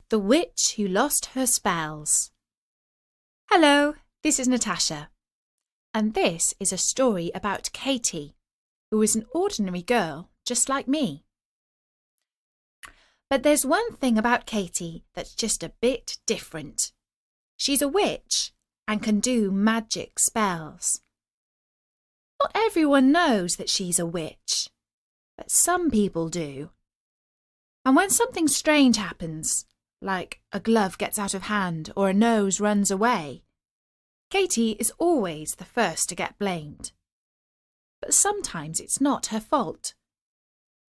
The Witch Who Lost Her Spells. Hello, this is Natasha, and this is a story about Katie, who is an ordinary girl just like me. But there's one thing about Katie that's just a bit different. She's a witch and can do magic spells. Not everyone knows that she's a witch, but some people do. And when something strange happens, like a glove gets out of hand or a nose runs away, Katie is always the first to get blamed. But sometimes it's not her fault.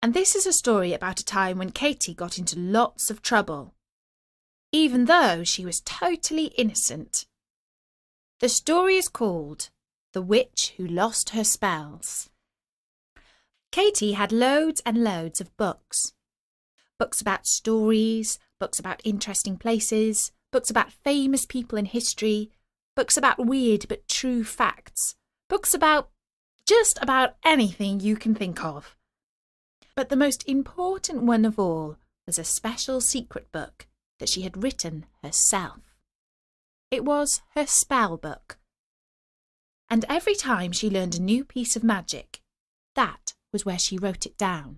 And this is a story about a time when Katie got into lots of trouble, even though she was totally innocent. The story is called The Witch Who Lost Her Spells. Katie had loads and loads of books. Books about stories, books about interesting places, books about famous people in history, books about weird but true facts, books about just about anything you can think of. But the most important one of all was a special secret book that she had written herself. It was her spell book. And every time she learned a new piece of magic, that was where she wrote it down.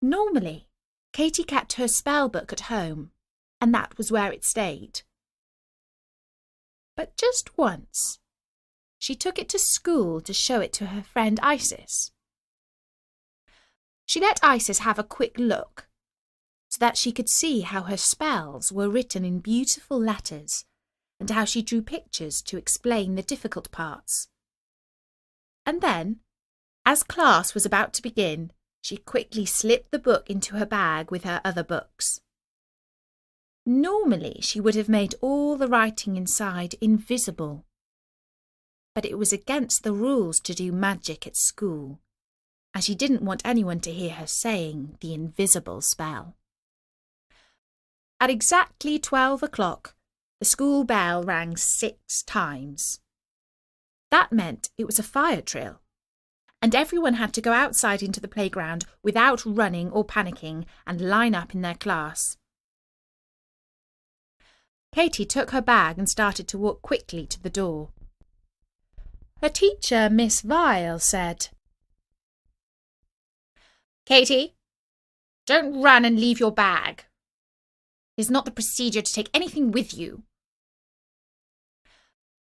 Normally, Katie kept her spell book at home, and that was where it stayed. But just once, she took it to school to show it to her friend Isis. She let Isis have a quick look, so that she could see how her spells were written in beautiful letters, and how she drew pictures to explain the difficult parts. And then, as class was about to begin, she quickly slipped the book into her bag with her other books. Normally, she would have made all the writing inside invisible. But it was against the rules to do magic at school, as she didn't want anyone to hear her saying the invisible spell. At exactly 12 o'clock, the school bell rang 6 times. That meant it was a fire drill, and everyone had to go outside into the playground without running or panicking and line up in their class. Katie took her bag and started to walk quickly to the door. Her teacher, Miss Vile, said, "Katie, don't run and leave your bag. It is not the procedure to take anything with you."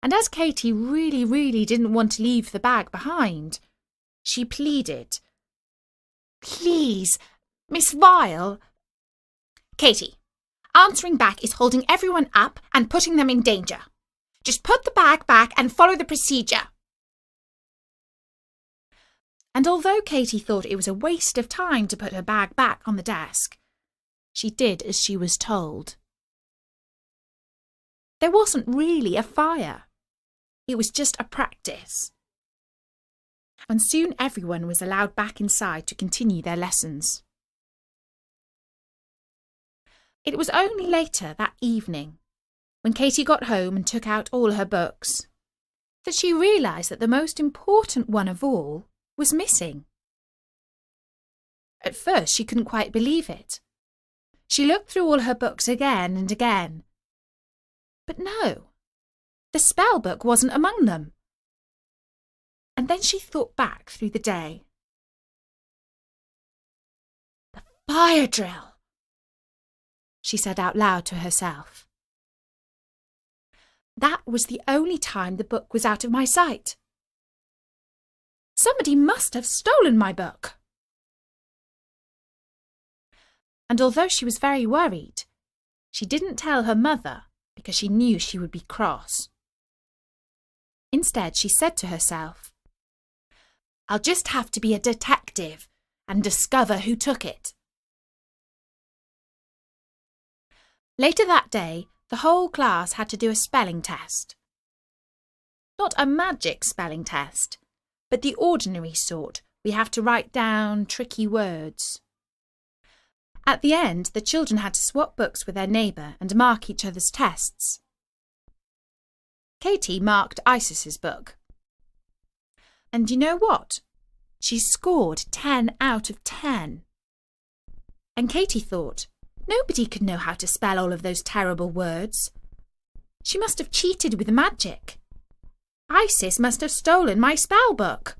And as Katie really didn't want to leave the bag behind, she pleaded, "Please, Miss Vile." "Katie, answering back is holding everyone up and putting them in danger. Just put the bag back and follow the procedure." And although Katie thought it was a waste of time to put her bag back on the desk, she did as she was told. There wasn't really a fire. It was just a practice. And soon everyone was allowed back inside to continue their lessons. It was only later that evening, when Katie got home and took out all her books, that she realised that the most important one of all was missing. At first she couldn't quite believe it. She looked through all her books again and again. But no, the spell book wasn't among them. And then she thought back through the day. "The fire drill," she said out loud to herself. "That was the only time the book was out of my sight. Somebody must have stolen my book." And although she was very worried, she didn't tell her mother because she knew she would be cross. Instead, she said to herself, "I'll just have to be a detective and discover who took it." Later that day, the whole class had to do a spelling test. Not a magic spelling test, but the ordinary sort. We have to write down tricky words. At the end, the children had to swap books with their neighbour and mark each other's tests. Katie marked Isis's book. And you know what? She scored 10 out of 10. And Katie thought, Nobody could know how to spell all of those terrible words. She must have cheated with magic. Isis must have stolen my spell book.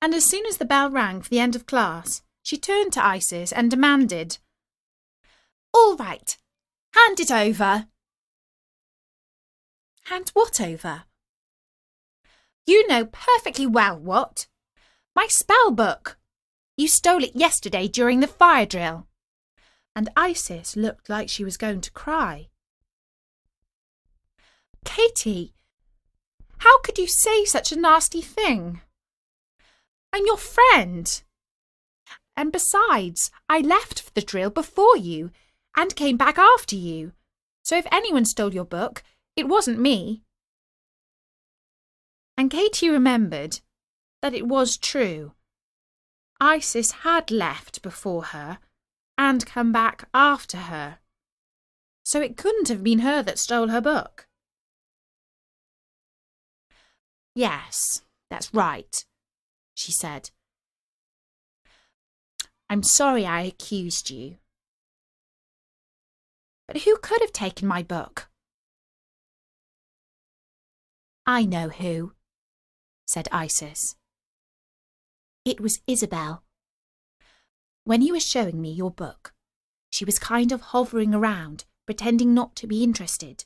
And as soon as the bell rang for the end of class, she turned to Isis and demanded, "All right, hand it over." "Hand what over?" "You know perfectly well what. My spell book. You stole it yesterday during the fire drill." And Isis looked like she was going to cry. "Katie, how could you say such a nasty thing? I'm your friend. And besides, I left for the drill before you and came back after you. So if anyone stole your book, it wasn't me." And Katie remembered that it was true. Isis had left before her and come back after her. So it couldn't have been her that stole her book. "Yes, that's right," she said. "I'm sorry I accused you. But who could have taken my book?" "I know who," said Isis. "It was Isabel. When you were showing me your book, she was kind of hovering around, pretending not to be interested.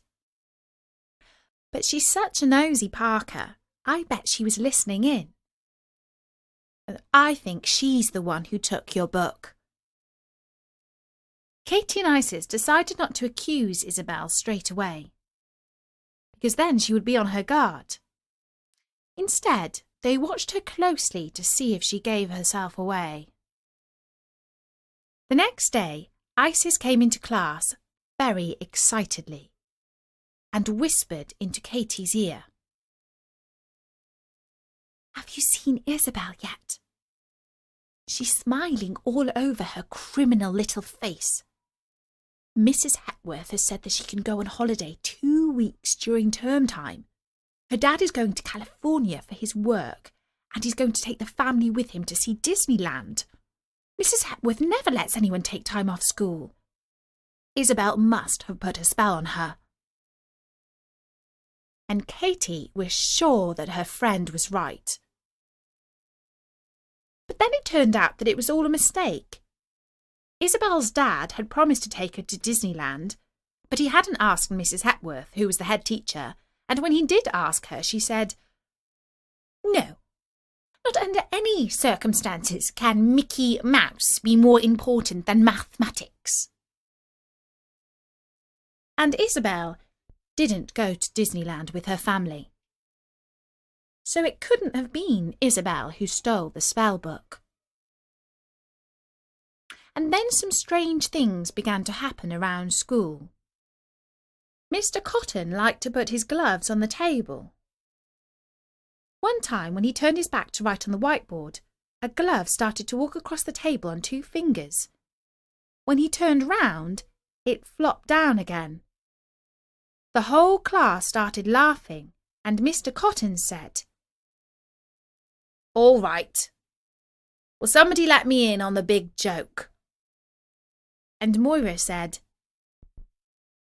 But she's such a nosy Parker, I bet she was listening in. And I think she's the one who took your book." Katie and Isis decided not to accuse Isabel straight away, because then she would be on her guard. Instead, they watched her closely to see if she gave herself away. The next day, Isis came into class very excitedly and whispered into Katie's ear, "Have you seen Isabel yet? She's smiling all over her criminal little face. Mrs. Hepworth has said that she can go on holiday 2 weeks during term time. Her dad is going to California for his work, and he's going to take the family with him to see Disneyland. Mrs. Hepworth never lets anyone take time off school. Isabel must have put a spell on her." And Katie was sure that her friend was right. But then it turned out that it was all a mistake. Isabel's dad had promised to take her to Disneyland, but he hadn't asked Mrs. Hepworth, who was the head teacher, and when he did ask her, she said, "No, not under any circumstances can Mickey Mouse be more important than mathematics." And Isabel didn't go to Disneyland with her family. So it couldn't have been Isabel who stole the spell book. And then some strange things began to happen around school. Mr. Cotton liked to put his gloves on the table. One time, when he turned his back to write on the whiteboard, a glove started to walk across the table on 2 fingers. When he turned round, it flopped down again. The whole class started laughing, and Mr. Cotton said, "All right. Will somebody let me in on the big joke?" And Moira said,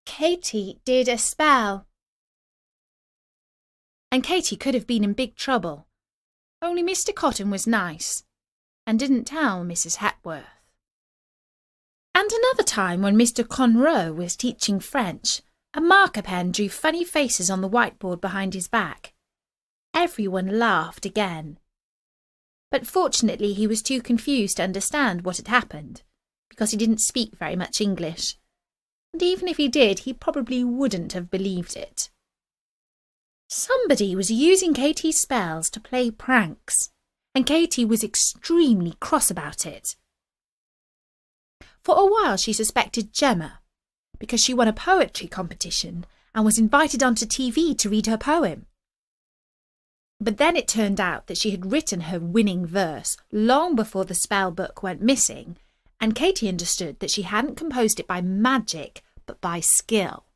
"Katie did a spell." And Katie could have been in big trouble, only Mr. Cotton was nice and didn't tell Mrs. Hepworth. And another time, when Mr. Conroe was teaching French, a marker pen drew funny faces on the whiteboard behind his back. Everyone laughed again. But fortunately he was too confused to understand what had happened, because he didn't speak very much English. And even if he did, he probably wouldn't have believed it. Somebody was using Katie's spells to play pranks, and Katie was extremely cross about it. For a while she suspected Gemma, because she won a poetry competition and was invited onto TV to read her poem. But then it turned out that she had written her winning verse long before the spell book went missing, and Katie understood that she hadn't composed it by magic, but by skill.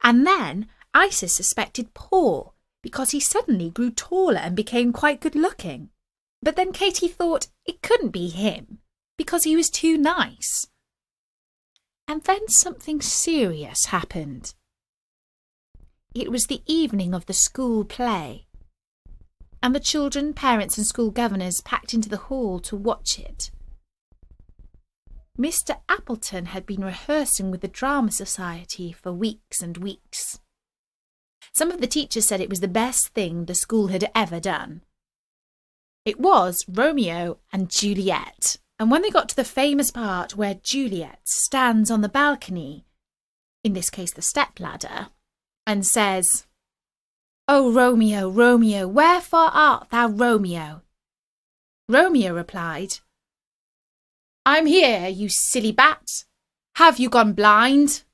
And then Isis suspected Paul, because he suddenly grew taller and became quite good-looking. But then Katie thought it couldn't be him, because he was too nice. And then something serious happened. It was the evening of the school play, and the children, parents and school governors packed into the hall to watch it. Mr. Appleton had been rehearsing with the Drama Society for weeks and weeks. Some of the teachers said it was the best thing the school had ever done. It was Romeo and Juliet, and when they got to the famous part where Juliet stands on the balcony, in this case the stepladder, and says, "O Romeo, Romeo, wherefore art thou Romeo?" Romeo replied, "I'm here, you silly bat. Have you gone blind?"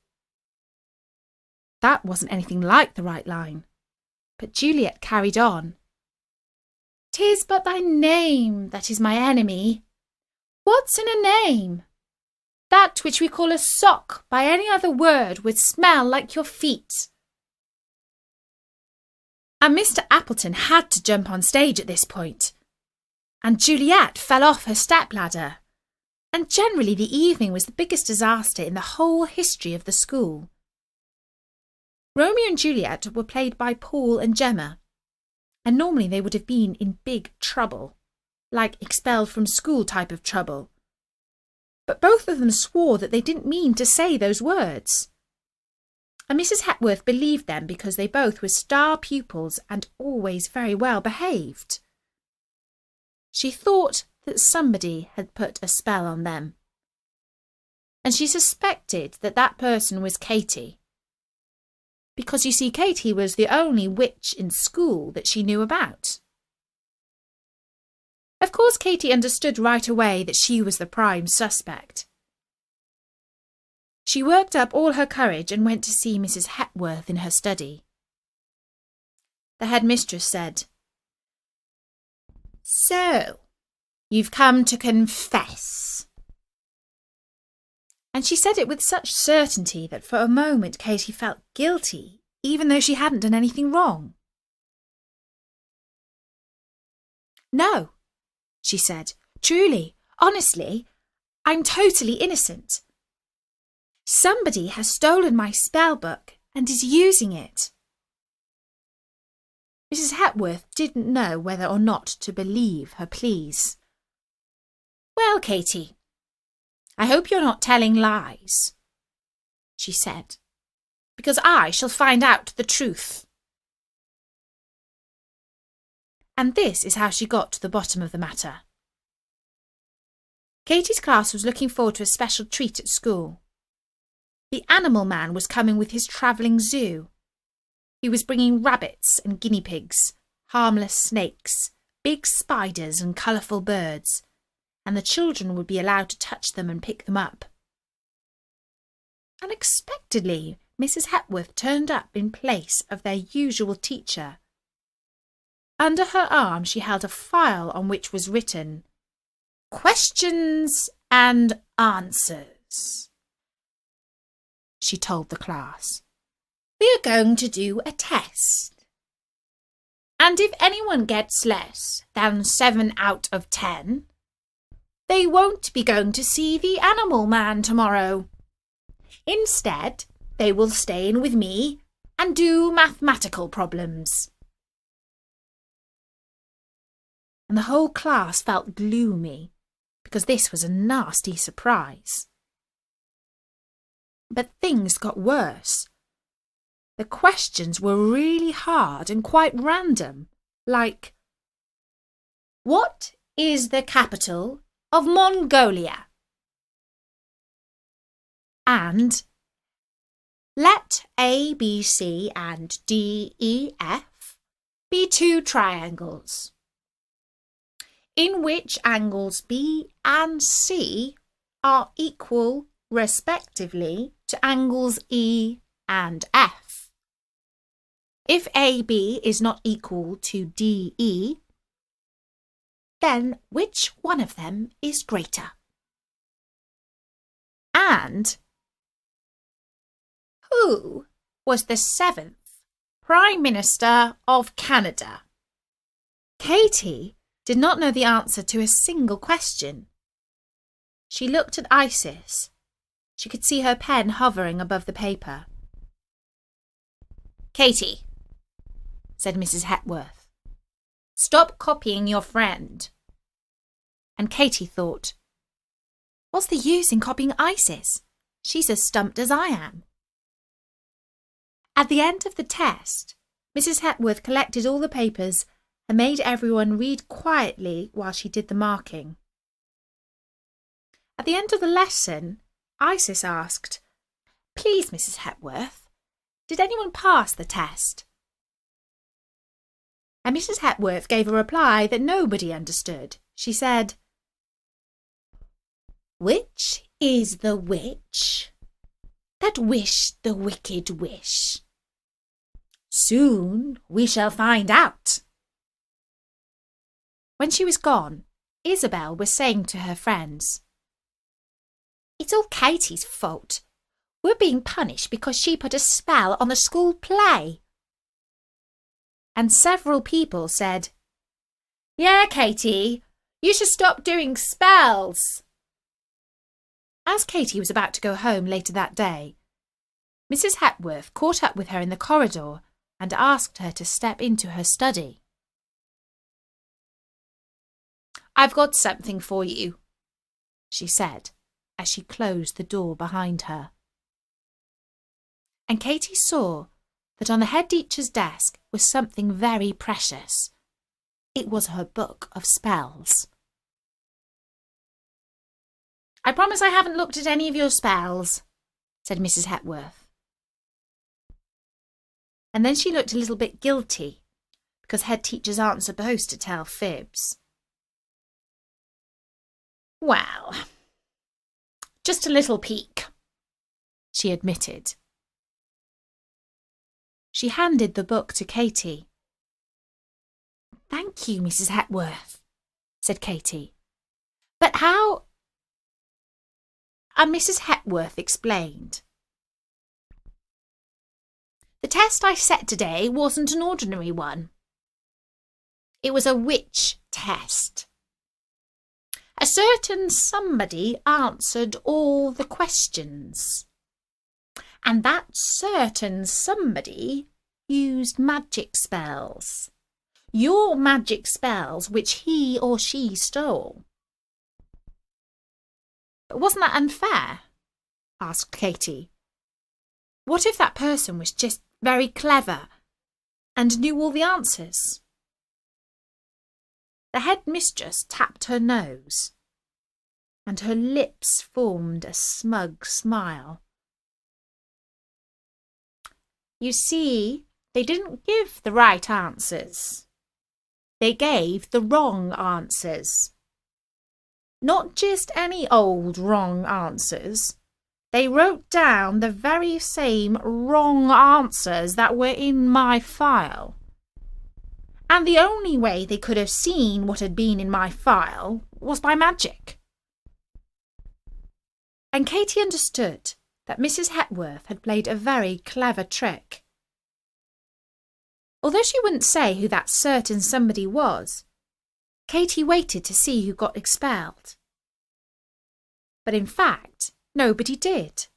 That wasn't anything like the right line, but Juliet carried on. "'Tis but thy name that is my enemy. What's in a name? That which we call a sock by any other word would smell like your feet." And Mr. Appleton had to jump on stage at this point, and Juliet fell off her stepladder, and generally the evening was the biggest disaster in the whole history of the school. Romeo and Juliet were played by Paul and Gemma, and normally they would have been in big trouble, like expelled from school type of trouble. But both of them swore that they didn't mean to say those words. And Mrs. Hepworth believed them because they both were star pupils and always very well behaved. She thought that somebody had put a spell on them, and she suspected that that person was Katie, because you see, Katie was the only witch in school that she knew about. Of course, Katie understood right away that she was the prime suspect. She worked up all her courage and went to see Mrs. Hepworth in her study. The headmistress said, "So, you've come to confess." And she said it with such certainty that for a moment Katie felt guilty, even though she hadn't done anything wrong. "No," she said, "truly, honestly, I'm totally innocent. Somebody has stolen my spell book and is using it." Mrs. Hepworth didn't know whether or not to believe her pleas. "Well, Katie, I hope you're not telling lies," she said, "because I shall find out the truth." And this is how she got to the bottom of the matter. Katie's class was looking forward to a special treat at school. The animal man was coming with his travelling zoo. He was bringing rabbits and guinea pigs, harmless snakes, big spiders and colourful birds, and the children would be allowed to touch them and pick them up. Unexpectedly, Mrs. Hepworth turned up in place of their usual teacher. Under her arm she held a file on which was written, "Questions and Answers." She told the class, "We're going to do a test. And if anyone gets less than 7 out of 10, they won't be going to see the animal man tomorrow. Instead, they will stay in with me and do mathematical problems." And the whole class felt gloomy, because this was a nasty surprise. But things got worse. The questions were really hard and quite random, like, "What is the capital of Mongolia?" And, "Let A, B, C and D, E, F be 2 triangles, in which angles B and C are equal, respectively, to angles E and F. If AB is not equal to DE, then which one of them is greater? And who was the 7th Prime Minister of Canada? Katie did not know the answer to a single question. She looked at Isis. She could see her pen hovering above the paper. "Katie," said Mrs. Hepworth, "stop copying your friend." And Katie thought, what's the use in copying Isis? She's as stumped as I am. At the end of the test, Mrs. Hepworth collected all the papers and made everyone read quietly while she did the marking. At the end of the lesson, Isis asked, "Please, Mrs. Hepworth, did anyone pass the test?" And Mrs. Hepworth gave a reply that nobody understood. She said, "Which is the witch that wished the wicked wish? Soon we shall find out." When she was gone, Isabel was saying to her friends, "It's all Katie's fault. We're being punished because she put a spell on the school play." And several people said, "Yeah, Katie, you should stop doing spells." As Katie was about to go home later that day, Mrs. Hepworth caught up with her in the corridor and asked her to step into her study. "I've got something for you," she said as she closed the door behind her. And Katie saw that on the head teacher's desk was something very precious. It was her book of spells. "I promise I haven't looked at any of your spells," said Mrs. Hepworth. And then she looked a little bit guilty, because head teachers aren't supposed to tell fibs. "Well, just a little peek," she admitted. She handed the book to Katie. "Thank you, Mrs. Hepworth," said Katie. "But how—" And Mrs. Hepworth explained. "The test I set today wasn't an ordinary one. It was a witch test. A certain somebody answered all the questions. And that certain somebody used magic spells. Your magic spells which he or she stole." "But wasn't that unfair?" asked Katie. "What if that person was just very clever and knew all the answers?" The headmistress tapped her nose, and her lips formed a smug smile. "You see, they didn't give the right answers. They gave the wrong answers. Not just any old wrong answers. They wrote down the very same wrong answers that were in my file. And the only way they could have seen what had been in my file was by magic." And Katie understood that Mrs. Hepworth had played a very clever trick. Although she wouldn't say who that certain somebody was, Katie waited to see who got expelled. But in fact, nobody did,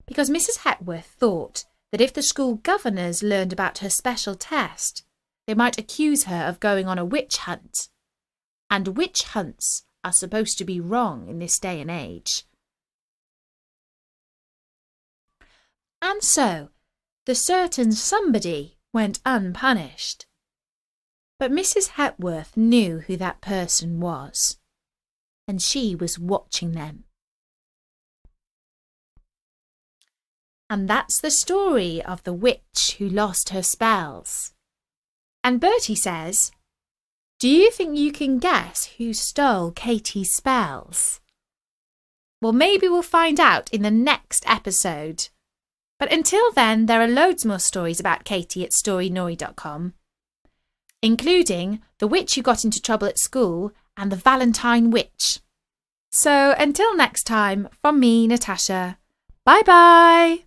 because Mrs. Hepworth thought that if the school governors learned about her special test, they might accuse her of going on a witch hunt, and witch hunts are supposed to be wrong in this day and age. And so, the certain somebody went unpunished. But Mrs. Hepworth knew who that person was, and she was watching them. And that's the story of the witch who lost her spells. And Bertie says, "Do you think you can guess who stole Katie's spells?" Well, maybe we'll find out in the next episode. But until then, there are loads more stories about Katie at storynori.com, including the witch who got into trouble at school and the Valentine witch. So until next time, from me, Natasha, bye-bye.